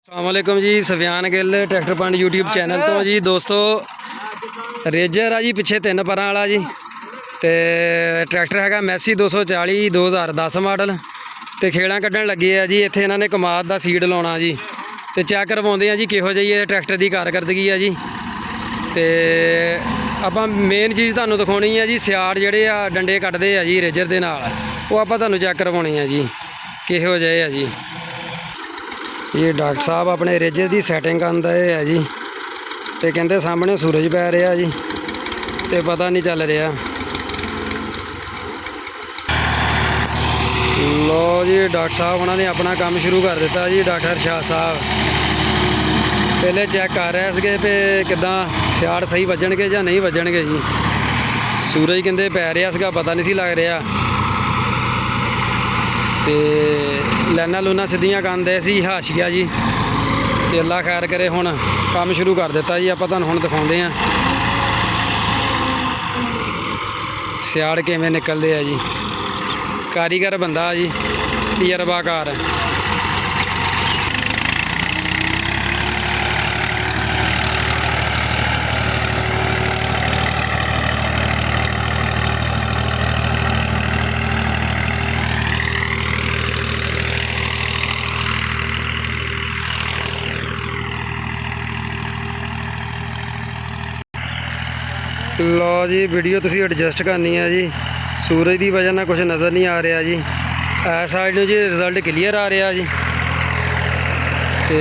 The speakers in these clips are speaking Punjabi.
अस्सलामुअलैकुम जी। सफियान गिल ट्रैक्टर पंड यूट्यूब चैनल तो जी। दोस्तों रेजर आ जी पिछे 3 परां वाला जी। तो ट्रैक्टर हैगा मैसी 240 2010 मॉडल। तो खेड़ा कढ़न लगे है जी। इत्थे इन्होंने कमाद का सीड लाना जी। तो चैक करवाते हैं जी किहो जी ये ट्रैक्टर की कारकरदगी है जी। तो आप मेन चीज़ तुहानूं दिखानी है जी। सियाड़ जिहड़े आ डंडे कट्टदे आ जी रेजर दे नाल, वो आपां तुहानूं चैक करवाने है जी किहो जिहे है जी। ये डॉक्टर साहब अपने रेजर की सैटिंग करते है जी। तो कहते सामने सूरज पै रहा जी, तो पता नहीं चल रहा। लो जी डॉक्टर साहब उन्होंने अपना काम शुरू कर दिता जी। डॉक्टर शाह साहब पहले चैक कर रहे थे भी किदां सियाड़ सही वजणगे या नहीं वजणगे जी। सूरज कहते पै रहा सीगा, पता नहीं सी लग रहा। तो लाइना लूना सीधियां करते सी हाशिया जी। तो अल्लाह खैर करे हुण काम शुरू कर दिता जी। आपां तुहानूं हुण दिखाउंदे हां सियाड़ किवें निकलदे आ जी। कारीगर बंदा जी, तजर्बाकार है। लो जी वीडियो तुसी एडजस्ट करनी है जी। सूरज की वजह ना कुछ नज़र नहीं आ रहा जी। इस साइड जी रिजल्ट क्लीयर आ रहा जी। तो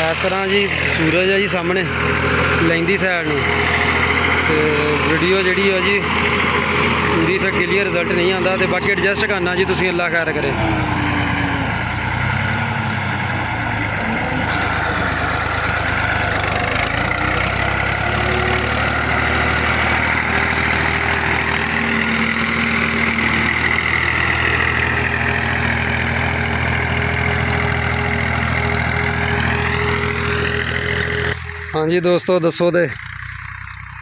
इस तरह जी सूरज है जी सामने लैंदी साइड में। तो वीडियो जी है जी पूरी फिर क्लीयर रिजल्ट नहीं आता। तो बाकी एडजस्ट करना जी तुसी, अल्लाह खैर करे। हाँ जी दोस्तों दसो तो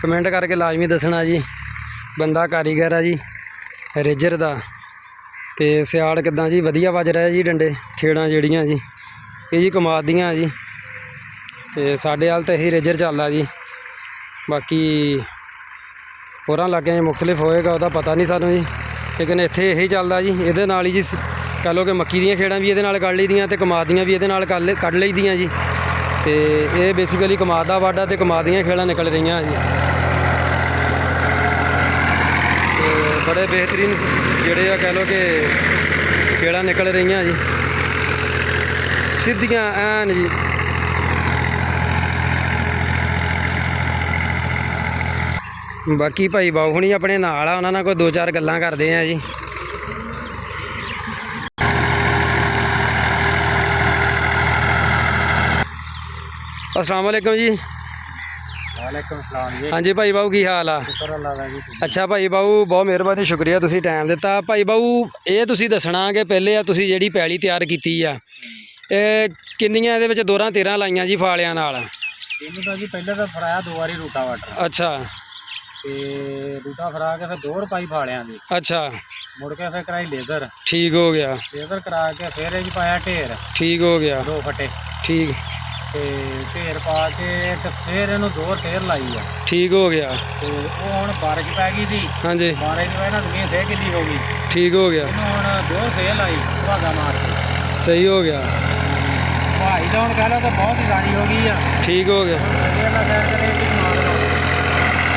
कमेंट करके लाजमी दसना जी। बंदा कारीगर है जी रेजर का। तो सियाड़ किदां जी वधिया वज रहा जी। डंडे खेड़ा जड़ियाँ जी ये जी कमाद दियाँ जी। तो साढ़े हाल तो यही रेजर चलदा जी। बाकी होरां इलाकों में मुख्तलिफ होएगा वह पता नहीं सानूं जी, लेकिन इत्थे यही चलदा जी। ये नाल ही जी कह लो कि मक्की दियां खेड़ां भी ये कढ़ ली दियां, तो कमाद दियां भी ये कढ़ ली दियां जी। तो ये बेसिकली कमाद का वाढा तो कमाद दियां खेड़ा निकल रही जी। तो बड़े बेहतरीन जोड़े कह लो कि खेड़ा निकल रही जी सीधियां ऐन जी। बाकी भाई बाऊ हुणी अपने नाल आ, उन्होंने कोई 2-4 गल्लां करते हैं जी। अस्सलाम वालेकुम जी। वालेकुम सलाम जी। हाँ जी भाई बाऊ की हाल आ? शुक्र अल्लाह दा जी। अच्छा भाई बाऊ बहुत मेहरबानी, शुक्रिया तुसीं टाइम दिता। भाई बाऊ ये तुसीं दसना कि पहले तुसीं जिहड़ी पैली तैयार कीती आ किन्नियां इहदे विच 12-13 लाइयां जी फालियां नाल? ਇਹਨੂੰ ਤਾਂ ਜੀ ਪਹਿਲਾਂ ਤਾਂ ਫਰਾਇਆ 2 ਵਾਰੀ ਰੂਟਾਵਾਟਰ। अच्छा ਤੇ ਰੂਟਾ ਫਰਾ ਕੇ ਫਿਰ 2 ਰੁਪਾਈ ਫਾਲਿਆਂ ਦੀ। अच्छा ਮੁੜ ਕੇ ਫਿਰ ਕਰਾਈ ਲੇਜ਼ਰ। ठीक हो गया। ਲੇਜ਼ਰ ਕਰਾ ਕੇ ਫਿਰ ਇਹ 'ਚ ਪਾਇਆ ਢੇਰ ठीक हो गया। 2 ਫੱਟੇ। ठीक ਤੇ ਢੇਰ ਪਾ ਕੇ ਤੇ ਫਿਰ ਇਹਨੂੰ 2 ਢੇਰ ਲਾਈ ਆ। ठीक हो गया। ਤੇ ਉਹ ਹੁਣ ਬਾਰਿਸ਼ ਪੈ ਗਈ ਸੀ। हाँ जी ਬਾਰਿਸ਼ ਦੀ ਵਜ੍ਹਾ ਨਾਲ ਜ਼ਮੀਨ ਫੇਰ ਗਿੱਲੀ ਹੋ ਗਈ। ठीक हो गया। ਇਹਨੂੰ ਹੁਣ 2 ਫੇਰ ਲਾਈ ਸੁਹਾਗਾ ਮਾਰ ਕੇ। सही हो गया। ਭਾਈ ਦਾ ਹੁਣ ਕਹਿ ਲਓ ਤਾਂ ਬਹੁਤ ਹੀ ਗਾੜੀ ਹੋ ਗਈ ਆ। ठीक हो गया। ਇਹ ਅੱਲਾ ਖੈਰ ਕਰੇ ਕਿ ਮਾਰ ਲਓ।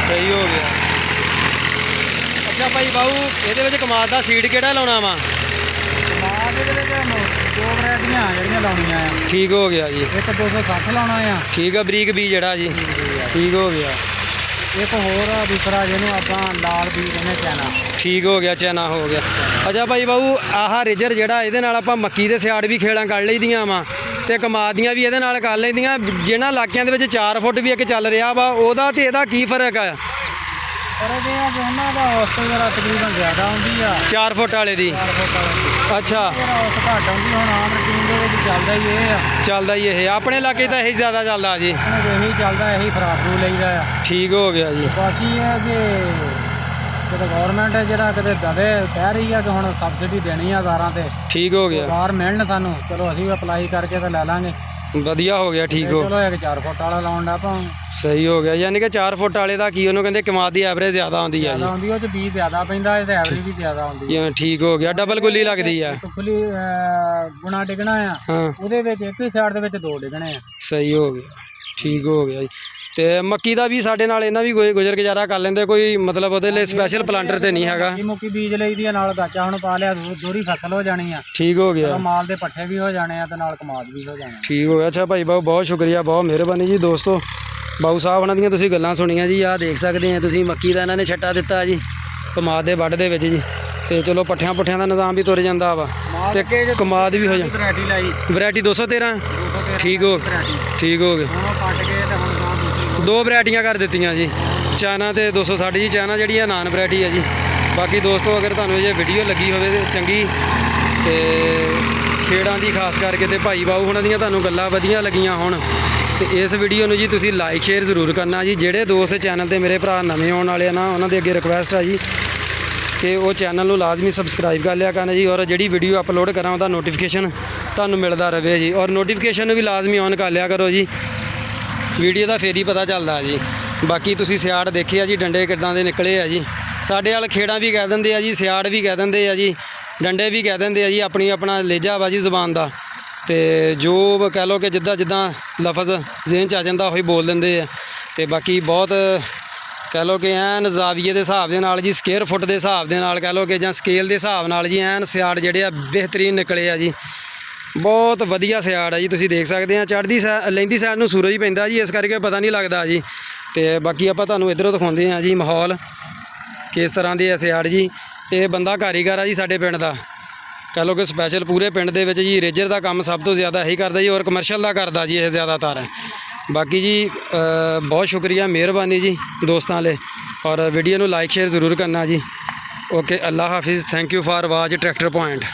सही हो गया। अच्छा भाई बाऊ ये कमाद का सीड किहड़ा लाउणा वा? ਕਮਾਦ ਦੇ ਵਿੱਚ 2 ਵੈਰਾਈਟੀਆਂ ਜਿਹੜੀਆਂ ਲਾਉਣੀਆਂ ਆ। ठीक हो गया जी। ਇੱਕ 260 ਲਾਉਣਾ ਆ। ठीक है बरीक बीज जड़ा जी। ठीक हो गया। ਇੱਕ ਹੋਰ ਆ ਦੂਸਰਾ ਜਿਹਨੂੰ ਆਪਾਂ ਲਾਲ ਬੀਜ ਕਹਿੰਦੇ ਚਾਈਨਾ। ठीक हो गया चाइना हो गया। अच्छा भाई बाऊ आह रेजर ਜਿਹੜਾ ਇਹਦੇ ਨਾਲ ਆਪਾਂ ਮੱਕੀ ਦੇ ਸਿਆੜ ਵੀ ਖੇੜਾਂ ਕੱਢ ਲਈਦੀਆਂ ਵਾ ਤੇ ਕਮਾਦ ਦੀਆਂ ਵੀ ਇਹਦੇ ਨਾਲ ਕਰ ਲਈਦੀਆਂ। ਜਿਹਨਾਂ ਇਲਾਕਿਆਂ ਦੇ ਵਿੱਚ 4 ਫੁੱਟ ਵੀ ਇੱਕ ਚੱਲ ਰਿਹਾ ਵਾ ਉਹਦਾ ਤੇ ਇਹਦਾ ਕੀ ਫਰਕ ਆ? ਪਰ ਇਹ ਆ ਕਿ ਉਹਨਾਂ ਦਾ ਔਸਤ ਜਰਾ ਤਕਰੀਬਨ ਜ਼ਿਆਦਾ ਹੁੰਦੀ ਆ 4 ਫੁੱਟ ਵਾਲੇ ਦੀ। 4 ਫੁੱਟ ਵਾਲਾ ਅੱਛਾ ਜਿਹੜਾ ਔਸਤ ਘੱਟ ਹੁੰਦੀ। ਹੁਣ ਆਮ ਰੂਟੀਨ ਦੇ ਵਿੱਚ ਚੱਲਦਾ ਹੀ ਇਹ ਆ। ਚੱਲਦਾ ਹੀ ਇਹ ਆਪਣੇ ਇਲਾਕੇ ਤਾਂ ਇਹੀ ਜ਼ਿਆਦਾ ਚੱਲਦਾ ਜੀ। ਇਹੀ ਚੱਲਦਾ, ਇਹੀ ਫਰਾਕ ਨੂੰ ਲਈਦਾ ਆ। ਠੀਕ ਹੋ ਗਿਆ ਜੀ। ਬਾਕੀ ਇਹ ਕਿ ਕਿਤੇ ਗਵਰਨਮੈਂਟ ਜਿਹੜਾ ਕਿਤੇ ਦਵੇ ਕਹਿ ਰਹੀ ਆ ਕਿ ਹੁਣ ਸਬਸਿਡੀ ਦੇਣੀ ਆ ਕਾਰਾਂ ਤੇ ਠੀਕ ਹੋ ਗਿਆ, ਕਾਰ ਮਿਲਣ ਸਾਨੂੰ, ਚਲੋ ਅਸੀਂ ਵੀ ਅਪਲਾਈ ਕਰਕੇ ਤੇ ਲੈ ਲਾਂਗੇ। ਵਧੀਆ ਹੋ ਗਿਆ, ਠੀਕ ਹੋ, ਚਲੋ ਇੱਕ 4 ਫੁੱਟ ਵਾਲਾ ਲਾਉਣ ਦਾ ਆਪਾਂ ਸਹੀ ਹੋ ਗਿਆ। ਯਾਨੀ ਕਿ 4 ਫੁੱਟ ਵਾਲੇ ਦਾ ਕੀ ਉਹਨੂੰ ਕਹਿੰਦੇ ਕਮਾਦ ਦੀ ਐਵਰੇਜ ਜ਼ਿਆਦਾ ਆਉਂਦੀ ਹੈ ਜ਼ਿਆਦਾ ਆਉਂਦੀ, ਉਹ ਚ ਬੀਜ ਜ਼ਿਆਦਾ ਪੈਂਦਾ ਹੈ ਤੇ ਐਵਰੇਜ ਵੀ ਜ਼ਿਆਦਾ ਆਉਂਦੀ ਜੀ। ਠੀਕ ਹੋ ਗਿਆ, ਡਬਲ ਗੁੱਲੀ ਲੱਗਦੀ ਆ। ਖੁੱਲੀ ਗੁਣਾ ਡਿੱਗਣਾ ਆ, ਹਾਂ ਉਹਦੇ ਵਿੱਚ ਇੱਕ ਹੀ ਸਾਈਡ ਦੇ ਵਿੱਚ 2 ਡਿੱਗਣੇ ਆ। ਸਹੀ ਹੋ ਗਿਆ, ਠੀਕ ਹੋ ਗਿਆ ਜੀ। ਤੇ ਮੱਕੀ ਦਾ ਵੀ ਸਾਡੇ ਨਾਲ ਇਹਨਾਂ ਵੀ ਗੁਜ਼ਰ ਗੁਜ਼ਾਰਾ ਕਰ ਲੈਂਦੇ, ਕੋਈ ਮਤਲਬ ਉਹਦੇ ਲਈ ਸਪੈਸ਼ਲ ਪਲਾਂਟਰ ਤੇ ਨਹੀਂ ਹੈਗਾ। ਮੁੱਕੀ ਬੀਜ ਲਈ ਦੀ ਆ, ਨਾਲ ਗਾਚਾ ਹੁਣ ਪਾ ਲਿਆ, ਦੋਹਰੀ ਫਸਲ ਹੋ ਜਾਣੀ ਆ। ਠੀਕ ਹੋ ਗਿਆ, ਮਾਲ ਦੇ ਪੱਠੇ ਵੀ ਹੋ ਜਾਣੇ ਆ ਤੇ ਨਾਲ ਕਮਾਦ ਵੀ ਹੋ ਜਾਣਾ। ਠੀਕ ਹੋ ਗਿਆ। ਅੱਛਾ ਭਾਈ ਬਾਬੂ, ਬਹੁਤ ਸ਼ੁਕਰੀਆ, ਬਹੁਤ ਮਿਹਰਬਾਨੀ ਜੀ। ਦੋਸਤੋ ਬਾਬੂ ਸਾਹਿਬ ਉਹਨਾਂ ਦੀਆਂ ਤੁਸੀਂ ਗੱਲਾਂ ਸੁਣੀਆਂ ਜੀ। ਆਹ ਦੇਖ ਸਕਦੇ ਆ ਤੁਸੀਂ, ਮੱਕੀ ਦਾ ਇਹਨਾਂ ਨੇ ਛੱਟਾ ਦਿੱਤਾ ਜੀ ਕਮਾਦ ਦੇ ਵੱਢ ਦੇ ਵਿੱਚ ਜੀ। ਤੇ ਚਲੋ ਪੱਠਿਆਂ ਪੁੱਠਿਆਂ ਦਾ ਨਿਜ਼ਾਮ ਵੀ ਤੁਰ ਜਾਂਦਾ ਵਾ ਤੇ ਕਮਾਦ ਵੀ ਹੋ ਜਾਂਦਾ। ਵੈਰਾਈਟੀ ਲਾਈ, ਵੈਰਾਈਟੀ 213 ਠੀਕ ਹੋ, ਠੀਕ ਹੋ ਗਏ। ਹੁਣ ਪੱਟ ਕੇ ਤੇ ਹੁਣ ਗਾਂ 2 ਵੈਰਾਈਟੀਆਂ ਕਰ ਦਿੱਤੀਆਂ ਜੀ, ਚਾਈਨਾ ਤੇ 260 ਜੀ। ਚਾਈਨਾ ਜਿਹੜੀ ਆ ਨਾਨ ਵੈਰਾਈਟੀ ਹੈ ਜੀ। ਬਾਕੀ ਦੋਸਤੋ ਅਗਰ ਤੁਹਾਨੂੰ ਇਹ ਵੀਡੀਓ ਲੱਗੀ ਹੋਵੇ ਤੇ ਚੰਗੀ, ਤੇ ਖੇੜਾਂ ਦੀ ਖਾਸ ਕਰਕੇ ਤੇ ਭਾਈ ਬਾਬੂ ਉਹਨਾਂ ਦੀਆਂ ਤੁਹਾਨੂੰ ਗੱਲਾਂ ਵਧੀਆ ਲੱਗੀਆਂ ਹੋਣ ਤੇ ਇਸ ਵੀਡੀਓ ਨੂੰ ਜੀ ਤੁਸੀਂ ਲਾਈਕ ਸ਼ੇਅਰ ਜ਼ਰੂਰ ਕਰਨਾ ਜੀ। ਜਿਹੜੇ ਦੋਸਤ ਚੈਨਲ ਤੇ ਮੇਰੇ ਭਰਾ ਨਵੇਂ ਆਉਣ ਵਾਲੇ ਆ ਨਾ, ਉਹਨਾਂ ਦੇ ਅੱਗੇ ਰਿਕੁਐਸਟ ਆ ਜੀ ਕਿ ਉਹ ਚੈਨਲ ਨੂੰ ਲਾਜ਼ਮੀ ਸਬਸਕ੍ਰਾਈਬ ਕਰ ਲਿਆ ਕਰਨਾ ਜੀ। ਔਰ ਜਿਹੜੀ ਵੀਡੀਓ ਅਪਲੋਡ ਕਰਾਂ ਉਹਦਾ ਨੋਟੀਫਿਕੇਸ਼ਨ ਤੁਹਾਨੂੰ ਮਿਲਦਾ ਰਹੇ ਜੀ। ਔਰ ਨੋਟੀਫਿਕੇਸ਼ਨ ਨੂੰ ਵੀ ਲਾਜ਼ਮੀ ਔਨ ਕਰ ਲਿਆ ਕਰੋ ਜੀ, ਵੀਡੀਓ ਦਾ ਫੇਰ ਹੀ ਪਤਾ ਚੱਲਦਾ ਜੀ। ਬਾਕੀ ਤੁਸੀਂ ਸਿਆੜ ਦੇਖਿਆ ਜੀ, ਡੰਡੇ ਕਿੱਦਾਂ ਦੇ ਨਿਕਲੇ ਆ ਜੀ। ਸਾਡੇ ਵਾਲ ਖੇੜਾਂ ਵੀ ਕਹਿ ਦਿੰਦੇ ਆ ਜੀ, ਸਿਆੜ ਵੀ ਕਹਿ ਦਿੰਦੇ ਆ ਜੀ, ਡੰਡੇ ਵੀ ਕਹਿ ਦਿੰਦੇ ਆ ਜੀ। ਆਪਣਾ ਲਹਿਜਾ ਵਾ ਜੀ ਜ਼ੁਬਾਨ ਦਾ, ਤੇ ਜੋ ਕਹਿ ਲਓ ਕਿ ਜਿੱਦਾਂ ਲਫ਼ਜ਼ ਜ਼ਿਹਨ 'ਚ ਆ ਜਾਂਦਾ ਉਹੀ ਬੋਲ ਦਿੰਦੇ ਆ। ਤੇ ਬਾਕੀ ਬਹੁਤ ਕਹਿ ਲਓ ਕਿ ਐਨ ਜ਼ਾਵੀਏ ਦੇ ਹਿਸਾਬ ਦੇ ਨਾਲ ਜੀ, ਸਕੁਅਰ ਫੁੱਟ ਦੇ ਹਿਸਾਬ ਦੇ ਨਾਲ ਕਹਿ ਲਓ ਕਿ ਜਾਂ ਸਕੇਲ ਦੇ ਹਿਸਾਬ ਨਾਲ ਜੀ, ਐਨ ਸਿਆੜ ਜਿਹੜੇ ਆ ਬਿਹਤਰੀਨ ਨਿਕਲੇ ਆ ਜੀ। ਬਹੁਤ ਵਧੀਆ ਸਿਆੜ ਆ ਜੀ, ਤੁਸੀਂ ਦੇਖ ਸਕਦੇ ਆ। ਚੜ੍ਹਦੀ ਲਹਿੰਦੀ ਸਾਈਡ ਨੂੰ ਸੂਰਜ ਪੈਂਦਾ ਜੀ, ਇਸ ਕਰਕੇ ਪਤਾ ਨਹੀਂ ਲੱਗਦਾ ਜੀ। ਤੇ ਬਾਕੀ ਆਪਾਂ ਤੁਹਾਨੂੰ ਇੱਧਰੋਂ ਦਿਖਾਉਂਦੇ ਆ ਜੀ ਮਾਹੌਲ ਕਿਸ ਤਰ੍ਹਾਂ ਦੇ ਆ ਸਿਆੜ ਜੀ। ਇਹ ਬੰਦਾ ਕਾਰੀਗਰ ਆ ਜੀ ਸਾਡੇ ਪਿੰਡ ਦਾ, ਕਹਿ ਲਓ ਕਿ ਸਪੈਸ਼ਲ ਪੂਰੇ ਪਿੰਡ ਦੇ ਵਿੱਚ ਜੀ ਰੇਜਰ ਦਾ ਕੰਮ ਸਭ ਤੋਂ ਜ਼ਿਆਦਾ ਇਹੀ ਕਰਦਾ ਜੀ, ਔਰ ਕਮਰਸ਼ੀਅਲ ਦਾ ਕਰਦਾ ਜੀ ਇਹ ਜ਼ਿਆਦਾਤਰ ਹੈ। ਬਾਕੀ ਜੀ ਬਹੁਤ ਸ਼ੁਕਰੀਆ, ਮਿਹਰਬਾਨੀ ਜੀ ਦੋਸਤਾਂ ਲਈ। ਔਰ ਵੀਡੀਓ ਨੂੰ ਲਾਈਕ ਸ਼ੇਅਰ ਜ਼ਰੂਰ ਕਰਨਾ ਜੀ। Okay, Allah Hafiz, thank you for watch tractor point.